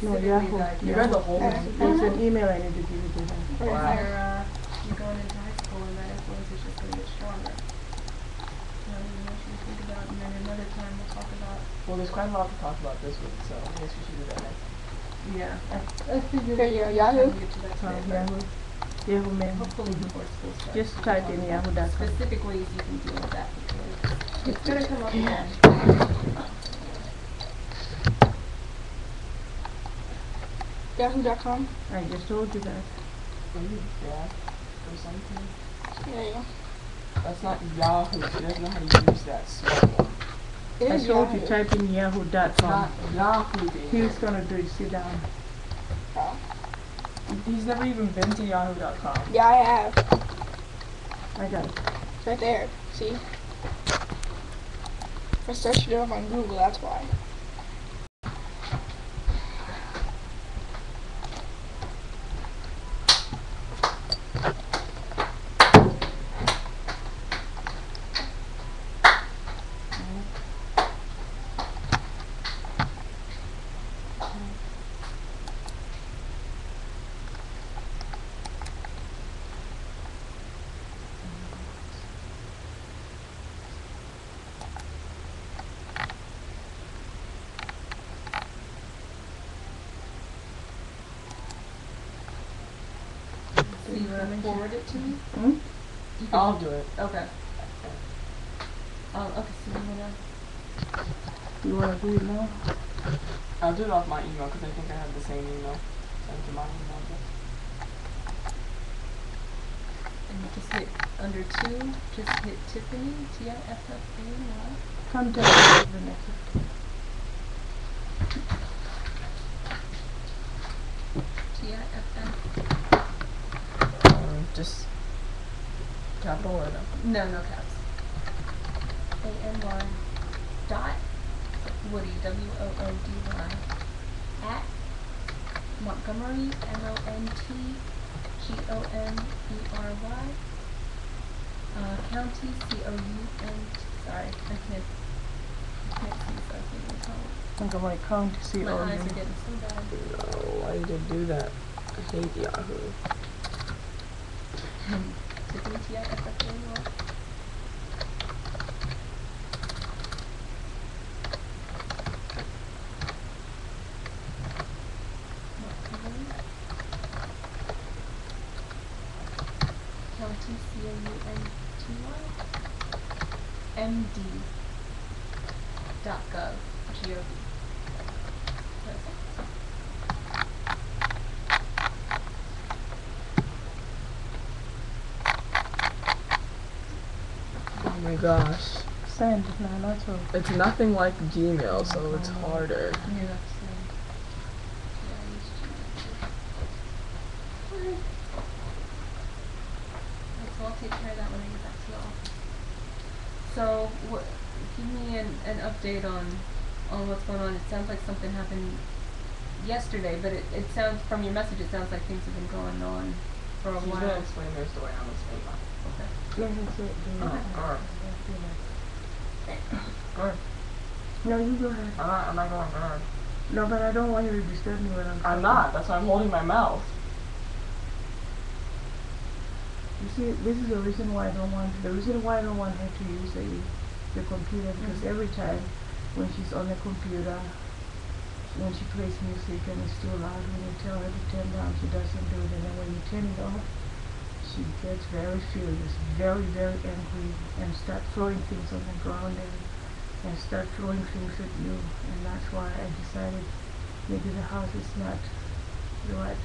No, Yahoo. You read the whole thing? It's an email I need to give it to her. Wow. You're going into high school and that influence is just going to get stronger. What you think about, and then another time we'll talk about. Well, there's quite a lot to talk about this week, so I guess we should do that next. Yeah. I figured. Here you go, Yahoo. Yahoo. Yahoo Mail. Hopefully before school starts. Just type in yahoo.com. Specific ways you can deal with that because it's going to come up again. Yahoo.com. I just told you that. Yeah, or something. Yeah, yeah. That's not Yahoo. She doesn't know how to use that small. I told you type in yahoo.com. It's not Yahoo, baby. He's gonna do it. Sit down. Oh. He's never even been to yahoo.com. Yeah, I have. I got it. It's right there. See? I searched it up on Google, that's why. So you want to forward it to me? Hmm? I'll do it. Okay. Okay, so you want to do it now? I'll do it off my email because I think I have the same email. Send to my email address. And you just hit under 2, just hit Tiffany, T-I-F-F-A-Y. Contact the message. T-I-F-F. Just capital or no? No, no caps. A-N-Y dot Woody, W-O-O-D-Y, at Montgomery, M-O-N-T-G-O-M-E-R-Y, county, C-O-U-N, sorry, I can't see, so I can't even tell. Montgomery County, C-O-U. My eyes are getting so bad. No, why did you do that? I hate Yahoo. Tiffany, T-I-F-F-A-Y. County, C-O-U-N-T-Y, M-D .gov, G-O-V. Oh my gosh. Send, no, not all. It's nothing like Gmail, so it's harder. Yeah, send. Yeah, I use Gmail too. So I'll take care of that when I get back to the office. So, give me an update on what's going on. It sounds like something happened yesterday, but it sounds, from your message, it sounds like things have been going on for a She's while. gonna explain their story on the same line. Okay. Let me see it. Alright. Go ahead. No, you go ahead. I'm not going to. No, but I don't want you to disturb me when I'm I'm not. That's why I'm holding my mouth. You see, this is the reason why I don't want her to use the computer, because every time when she's on the computer, when she plays music and it's too loud, when you tell her to turn down, she doesn't do it, and then when you turn it off, she gets very furious, very, very angry, and start throwing things on the ground and start throwing things at you. And that's why I decided maybe the house is not the right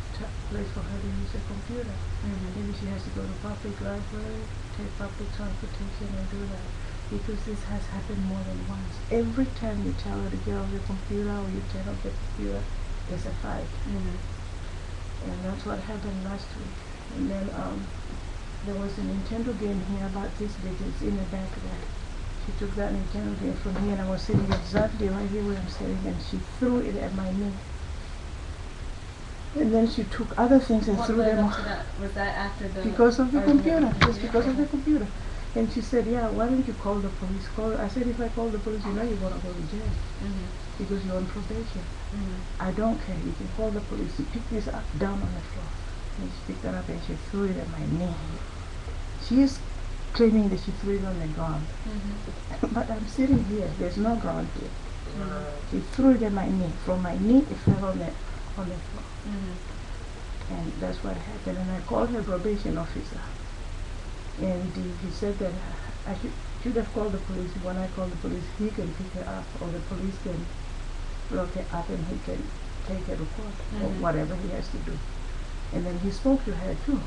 place for her to use a computer. Maybe she has to go to public library, take public transportation and do that. Because this has happened more than once. Every time you tell her to get off the computer or you turn off the computer, there's a fight. And that's what happened last week. And then there was a Nintendo game here about this big. It's in the back there. She took that Nintendo game from me, and I was sitting exactly right here where I'm sitting, and she threw it at my knee. And then she took other things and threw them. What led up to that? Was that after the... Because of the computer. Just because of the computer. And she said, yeah, why don't you call the police? I said, if I call the police, you know you're going to go to jail because you're on probation. I don't care. You can call the police. She picked this up down on the floor. And she picked it up and she threw it at my knee. She is claiming that she threw it on the ground. But I'm sitting here. There's no ground here. She threw it at my knee. From my knee, it fell on the floor. And that's what happened. And I called her probation officer. And he said that I should have called the police. When I called the police, he can pick her up, or the police can lock her up and he can take her to court, or whatever he has to do. And then he spoke to her too.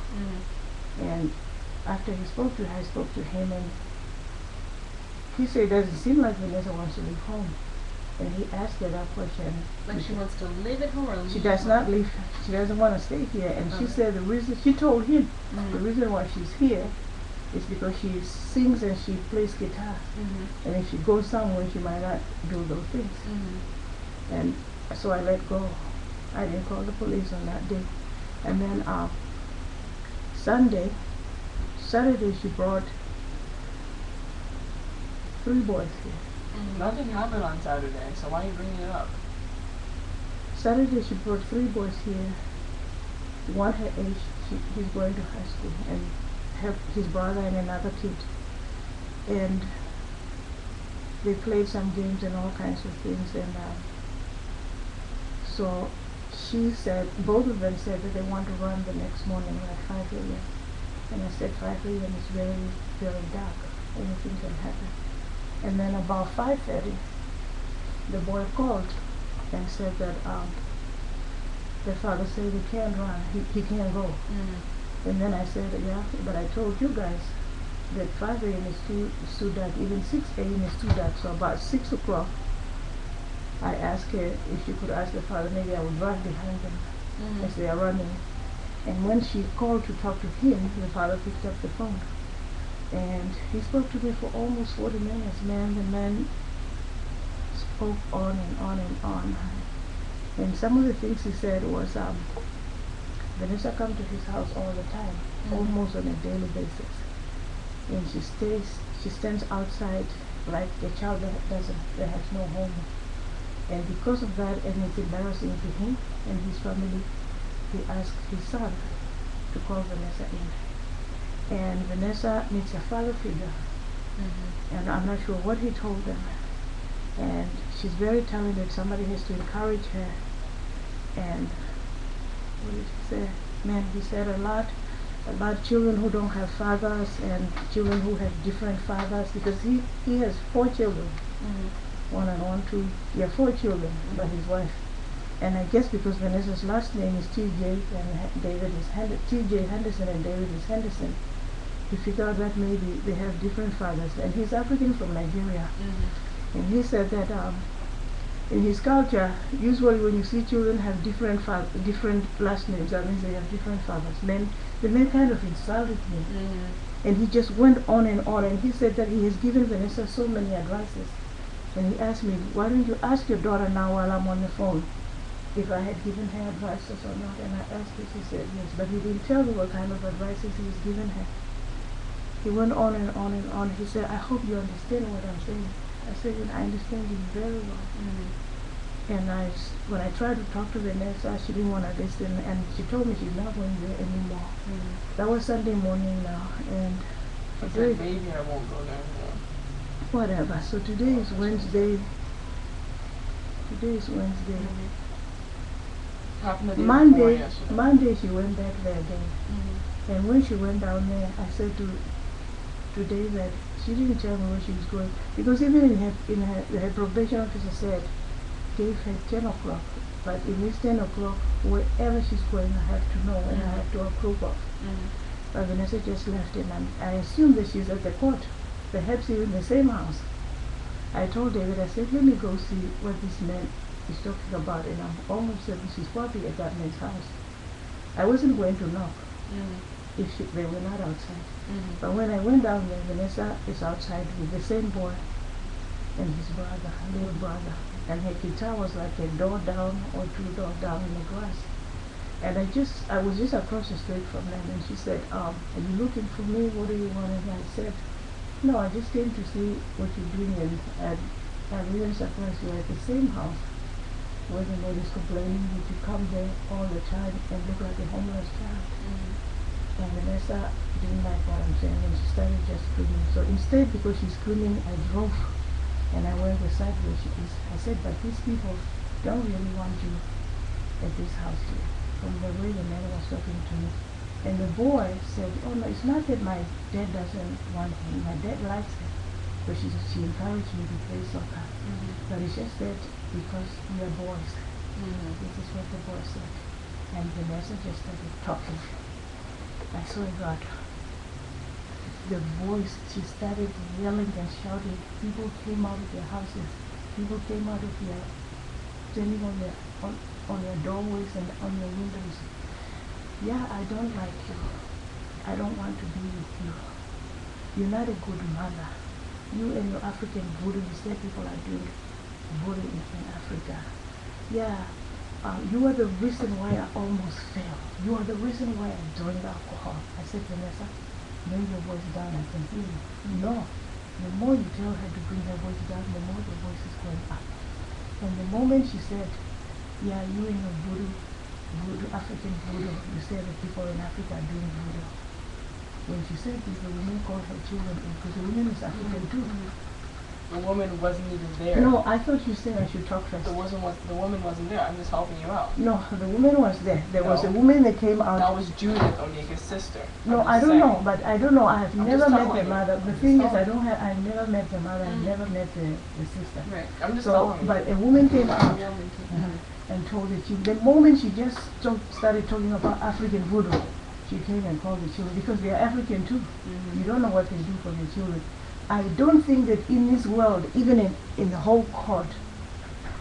And after he spoke to her, I spoke to him, and he said it doesn't seem like Vanessa wants to leave home. And he asked her that question. Like she wants to live at home or leave? She does not leave. She doesn't want to stay here. And she said the reason, she told him the reason why she's here is because she sings and she plays guitar. And if she goes somewhere, she might not do those things. And so I let go. I didn't call the police on that day. And then Saturday she brought 3 boys here. Nothing happened on Saturday, so why are you bringing it up? Saturday she brought 3 boys here. One her age, he's going to high school, and his brother and another kid. And they played some games and all kinds of things. And so she said, both of them said that they want to run the next morning at 5 a.m. And I said 5 a.m. is very, very dark. Anything can happen. And then about 5:30, the boy called and said that the father said he can't run, he can't go. And then I said, yeah, but I told you guys that 5 a.m. is too dark, even 6 a.m. is too dark. So about 6 o'clock, I asked her if she could ask the father, maybe I would run behind them as they are running. And when she called to talk to him, the father picked up the phone. And he spoke to me for almost 40 minutes, man. The man spoke on and on and on. And some of the things he said was, Vanessa comes to his house all the time, almost on a daily basis. And she stands outside like a child that has no home. And because of that, and it's embarrassing to him and his family, he asked his son to call Vanessa in. And Vanessa needs a father figure. And I'm not sure what he told them. And she's very talented. Somebody has to encourage her. And what did he say? Man, he said a lot about children who don't have fathers and children who have different fathers, because he has 4 children. 1 and 1, 2. Yeah, 4 children, but his wife. And I guess because Vanessa's last name is T.J. and David is T.J. Henderson and David is Henderson, he figured out that maybe they have different fathers. And he's African from Nigeria. And he said that in his culture, usually when you see children have different last names, that means they have different fathers. The man kind of insulted me. And he just went on. And he said that he has given Vanessa so many advices. And he asked me, why don't you ask your daughter now while I'm on the phone if I had given her advices or not? And I asked her, she said yes. But he didn't tell me what kind of advices he was giving her. He went on and on and on. He said, I hope you understand what I'm saying. I said, I understand you very well. And when I tried to talk to Vanessa, she didn't want to listen, and she told me she's not going there anymore. That was Sunday morning now, and I said, maybe I won't go there anymore. Whatever. So today is Wednesday. Happened the day before yesterday. Monday she went back there again. And when she went down there, I said to David, she didn't tell me where she was going, because even in her probation officer said, gave her 10 o'clock, but in this 10 o'clock, wherever she's going, I have to know and I have to approve of. But Vanessa just left, and I assume that she's at the court, perhaps even the same house. I told David, I said, let me go see what this man is talking about, and I'm almost certain she's probably at that man's house. I wasn't going to knock if they were not outside. But when I went down there, Vanessa is outside with the same boy and his brother, little brother. And her guitar was like a door down or 2 doors down in the grass. And I was just across the street from them, and she said, are you looking for me? What do you want? And I said, No, I just came to see what you're doing, and I'm really surprised you're at the same house where the lady's complaining that you come there all the time and look like a homeless child. And Vanessa didn't like what I'm saying, and she started just screaming. So instead, because she's screaming, I drove and I went beside where she is. I said, but these people don't really want you at this house here, from the way the man was talking to me. And the boy said, oh no, it's not that my dad doesn't want him. My dad likes him. But she encouraged me to play soccer. But it's just that because we are boys. This is what the boy said. And Vanessa just started talking. I swear to God. The voice, she started yelling and shouting. People came out of their houses. People came out of their, standing on their doorways and on their windows. Yeah, I don't like you. I don't want to be with you. You're not a good mother. You and your African voodoo, you say people are doing voodoo in Africa. Yeah, you are the reason why I almost fell. You are the reason why I drank alcohol. I said, Vanessa, bring your voice down, I can hear you. No, the more you tell her to bring her voice down, the more the voice is going up. And the moment she said, yeah, you and your voodoo, African voodoo, you say that people in Africa are doing voodoo. When she said this, the woman called her children in, because the woman is African too. The woman wasn't even there. No, I thought you said I should talk first. The woman wasn't there. I'm just helping you out. No, the woman was there. There was a woman that came out. That was Judith, Onika's sister. No, I don't know, but I don't know. I have never met the mother. The thing is, I've never met the mother. I've never met the sister. Right. I'm just telling you. But a woman came out and told the children. The moment she just started talking about African voodoo, she came and called the children because they are African too. You don't know what they do for their children. I don't think that in this world, even in the whole court,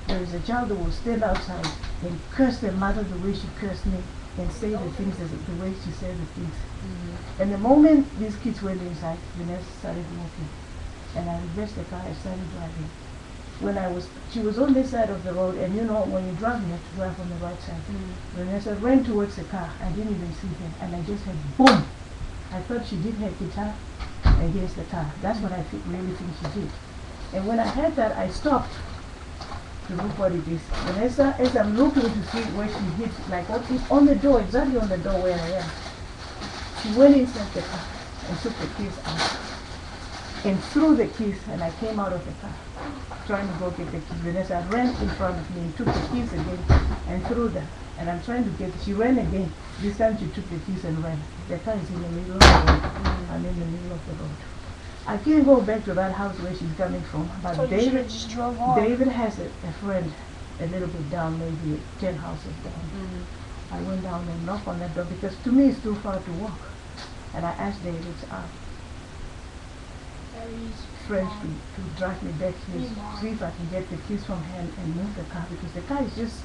there is a child that will stand outside and curse their mother the way she cursed me and say the things the way she said the things. And the moment these kids went inside, Vanessa started walking. And I reversed the car, I started driving. She was on this side of the road, and you know, when you drive, you have to drive on the right side. Vanessa ran towards the car. I didn't even see her, and I just had boom. I thought she did have guitar against the car. That's what I really think she did. And when I heard that, I stopped to look what it is. Vanessa, as I'm looking to see where she hit, like what is on the door, exactly on the door where I am, she went inside the car and took the keys out and threw the keys, and I came out of the car trying to go get the keys. Vanessa ran in front of me and took the keys again and threw them. And I'm trying to get, she ran again. This time she took the keys and ran. The car is in the middle of the road. I'm in the middle of the road. I can't go back to that house where she's coming from. But so David has a friend a little bit down, maybe 10 houses down. I went down and knocked on that door because to me it's too far to walk. And I asked David, friends to drive me back here, see if I can get the keys from her and move the car, because the car is just,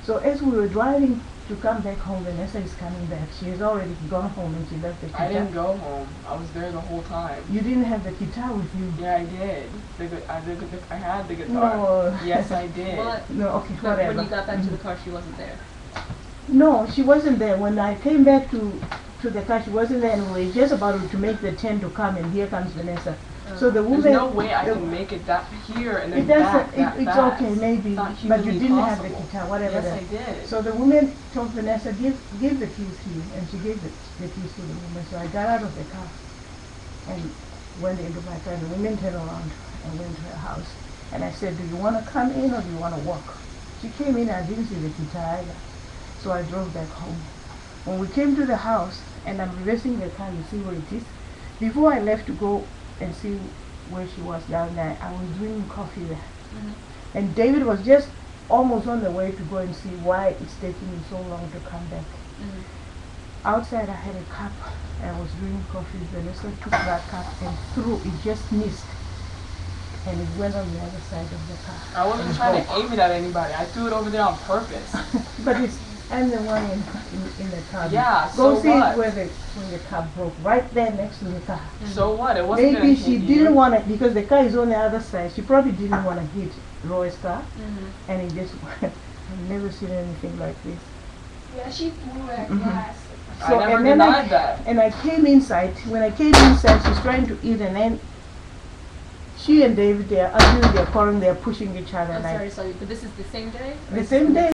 so as we were driving to come back home, Vanessa is coming back. She has already gone home and she left the guitar. I didn't go home. I was there the whole time. You didn't have the guitar with you? Yeah, I did. I had the guitar. No. Yes, I did. What? No, okay, but whatever. when you got back to the car, she wasn't there? No, she wasn't there. When I came back to the car, she wasn't there, and we were just about to make the turn to come, and here comes Vanessa. So the woman, there's no way I can make it that here and then back that it's fast. Okay, maybe, but you didn't have the guitar, whatever. Yes, I did. So the woman told Vanessa, give the keys here, and she gave the keys to the woman. So I got out of the car and went into my car. The woman turned around and went to her house. And I said, do you want to come in or do you want to walk? She came in, I didn't see the guitar either. So I drove back home. When we came to the house, and I'm reversing the car to see where it is, before I left to go and see where she was down there, I was drinking coffee there. And David was just almost on the way to go and see why it's taking me so long to come back. Outside I had a cup, I was drinking coffee. Vanessa took that cup and threw it, just missed. And it went on the other side of the car. I wasn't trying to aim it at anybody. I threw it over there on purpose. But I'm the one in the car. Yeah, go so see what? where the car broke, right there next to the car. So what? It wasn't Maybe she didn't want to, because the car is on the other side. She probably didn't want to hit Roy's car, and it just. I've never seen anything like this. Yeah, she threw her Mhm. glass. I never and then denied that. And I came inside. When I came inside, she's trying to eat, and then she and David, they're arguing, they're quarreling, they're pushing each other I'm like sorry, but this is the same day? Or the is same this day.